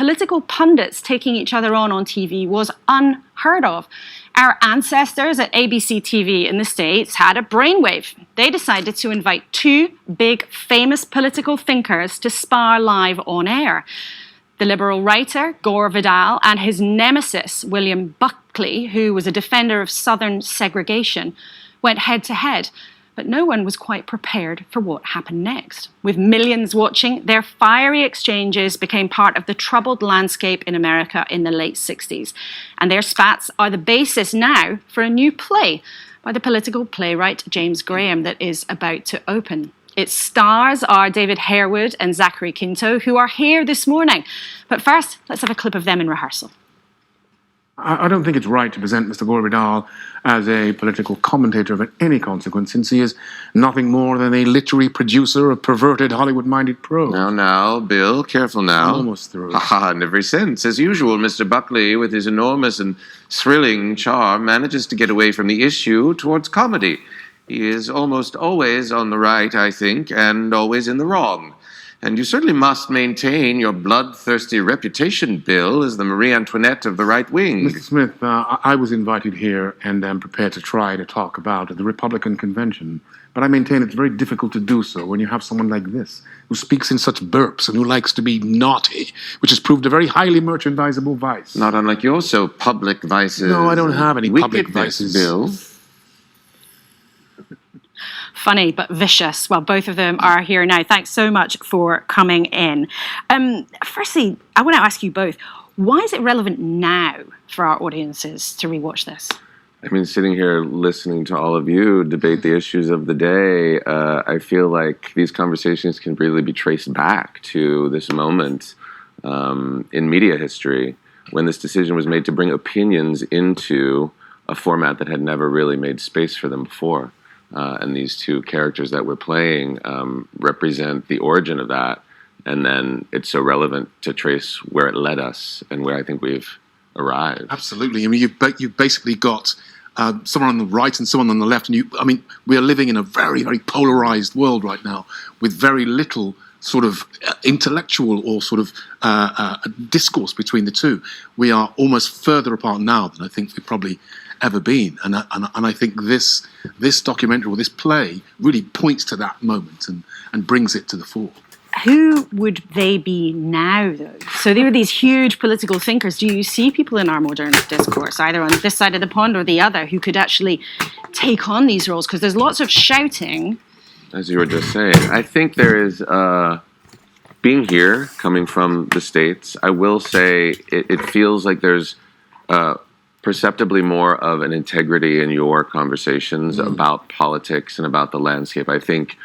Political pundits taking each other on TV was unheard of. Our ancestors at ABC TV in the States had a brainwave. They decided to invite two big, famous political thinkers to spar live on air. The liberal writer, Gore Vidal, and his nemesis, William Buckley, who was a defender of Southern segregation, went head-to-head. But no one was quite prepared for what happened next. With millions watching, their fiery exchanges became part of the troubled landscape in America in the late 60s. And their spats are the basis now for a new play by the political playwright James Graham that is about to open. Its stars are David Harewood and Zachary Quinto, who are here this morning. But first, let's have a clip of them in rehearsal. I don't think it's right to present Mr. Gore Vidal as a political commentator of any consequence, since he is nothing more than a literary producer of perverted Hollywood-minded prose. Now, Bill, careful now. I'm almost through. In every sense. As usual, Mr. Buckley, with his enormous and thrilling charm, manages to get away from the issue towards comedy. He is almost always on the right, I think, and always in the wrong. And you certainly must maintain your bloodthirsty reputation, Bill, as the Marie Antoinette of the right wing. Mr. Smith, I was invited here and am prepared to try to talk about the Republican convention. But I maintain it's very difficult to do so when you have someone like this, who speaks in such burps and who likes to be naughty, which has proved a very highly merchandisable vice. Not unlike your so public vices. No, I don't have any public vices. Bill. Funny but vicious. Well, both of them are here now. Thanks so much for coming in. Firstly, I want to ask you both, why is it relevant now for our audiences to rewatch this? I mean, sitting here listening to all of you debate the issues of the day, I feel like these conversations can really be traced back to this moment in media history when this decision was made to bring opinions into a format that had never really made space for them before. And these two characters that we're playing represent the origin of that. And then it's so relevant to trace where it led us and where I think we've arrived. Absolutely. I mean, you've basically got someone on the right and someone on the left. And we are living in a very, very polarized world right now with very little sort of intellectual or sort of discourse between the two. We are almost further apart now than I think we've probably ever been, and I think this documentary or this play really points to that moment and brings it to the fore. Who would they be now, though? So they were these huge political thinkers. Do you see people in our modern discourse, either on this side of the pond or the other, who could actually take on these roles? Because there's lots of shouting. As you were just saying, I think there is, being here, coming from the States, I will say it feels like there's perceptibly more of an integrity in your conversations about politics and about the landscape. I think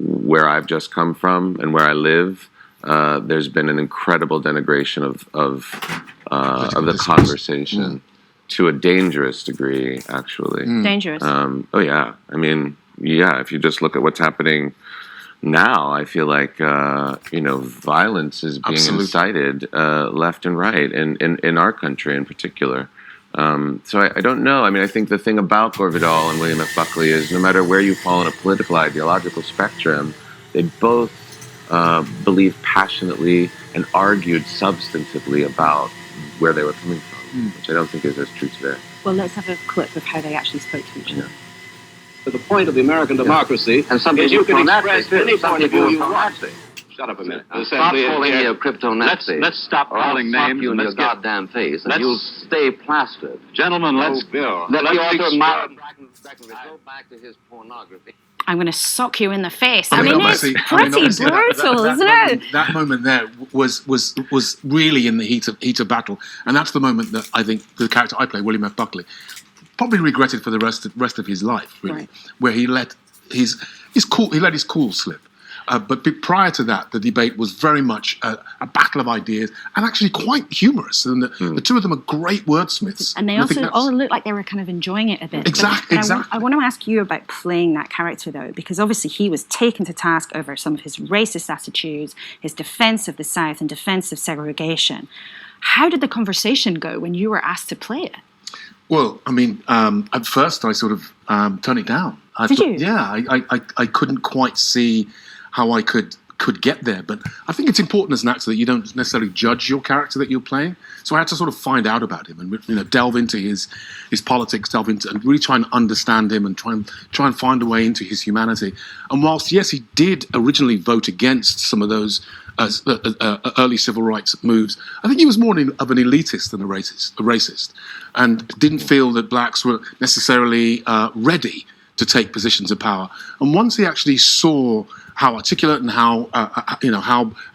where I've just come from and where I live, there's been an incredible denigration of the conversation to a dangerous degree, actually. Dangerous. Oh yeah. I mean, yeah. If you just look at what's happening now, I feel like violence is being incited left and right in our country in particular. So I don't know. I mean, I think the thing about Gore Vidal and William F. Buckley is no matter where you fall on a political, ideological spectrum, they both believed passionately and argued substantively about where they were coming from, which I don't think is as true today. Well, let's have a clip of how they actually spoke to each other. To the point of the American democracy and some is you can crypto-Nazi express any some point of view you people want. Nazi. Shut up a minute. Stop calling me a crypto-Nazi. Let's stop calling I'll names. you in and your let's get, goddamn face, and you'll stay plastered. Gentlemen, let's Bill. Let the let's author Myron go back to his pornography. I'm going to sock you in the face. I mean, it's obviously, brutal, isn't it? That moment there was really in the heat of battle, and that's the moment that I think the character I play, William F. Buckley, probably regretted for the rest of his life, really, right. Where he let his cool slip. But prior to that, the debate was very much a battle of ideas and actually quite humorous. And the two of them are great wordsmiths. And they also all looked like they were kind of enjoying it a bit. Exactly. I want to ask you about playing that character, though, because obviously he was taken to task over some of his racist attitudes, his defense of the South and defense of segregation. How did the conversation go when you were asked to play it? Well, I mean, at first I sort of turned it down. Did you? Yeah, I couldn't quite see how I could could get there. But I think it's important as an actor that you don't necessarily judge your character that you're playing. So I had to sort of find out about him and delve into his politics, and really try and understand him and try and find a way into his humanity. And whilst yes, he did originally vote against some of those early civil rights moves, I think he was more of an elitist than a racist, and didn't feel that blacks were necessarily ready to take positions of power. And once he actually saw how articulate and how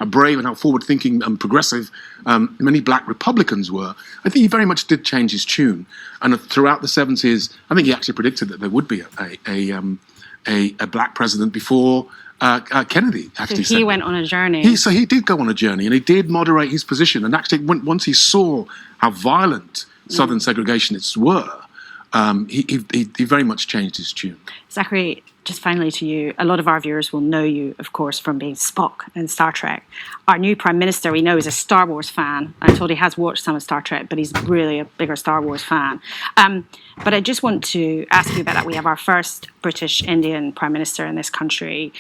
brave and how forward-thinking and progressive many black Republicans were, I think he very much did change his tune. And throughout the 70s, I think he actually predicted that there would be a black president before Kennedy actually. So he went on a journey. He did go on a journey, and he did moderate his position. And actually, once he saw how violent Southern segregationists were, he very much changed his tune. Zachary, just finally to you, a lot of our viewers will know you, of course, from being Spock in Star Trek. Our new Prime Minister, we know, is a Star Wars fan. I'm told he has watched some of Star Trek, but he's really a bigger Star Wars fan. But I just want to ask you about that. We have our first British Indian Prime Minister in this country.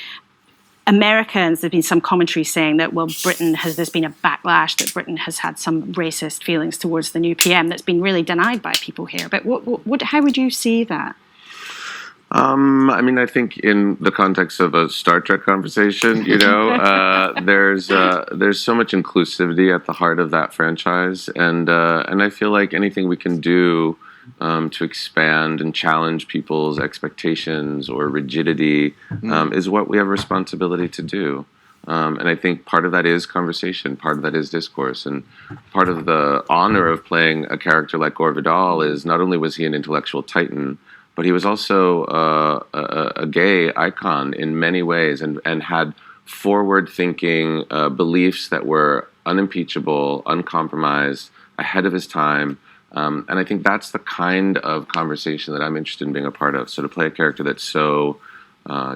Americans, there's been some commentary saying that, well, there's been a backlash, that Britain has had some racist feelings towards the new PM that's been really denied by people here. But how would you see that? I think in the context of a Star Trek conversation, there's so much inclusivity at the heart of that franchise, and I feel like anything we can do to expand and challenge people's expectations or rigidity is what we have a responsibility to do. And I think part of that is conversation, part of that is discourse, and part of the honor of playing a character like Gore Vidal is not only was he an intellectual titan, but he was also a gay icon in many ways, and had forward-thinking beliefs that were unimpeachable, uncompromised, ahead of his time. And I think that's the kind of conversation that I'm interested in being a part of. So to play a character that so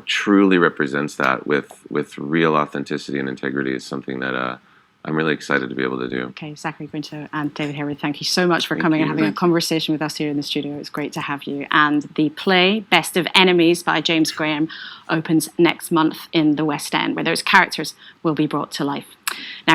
truly represents that with real authenticity and integrity is something that I'm really excited to be able to do. Okay, Zachary Quinto and David Harewood, thank you so much for coming and having a conversation with us here in the studio. It's great to have you. And the play Best of Enemies by James Graham opens next month in the West End, where those characters will be brought to life. Now,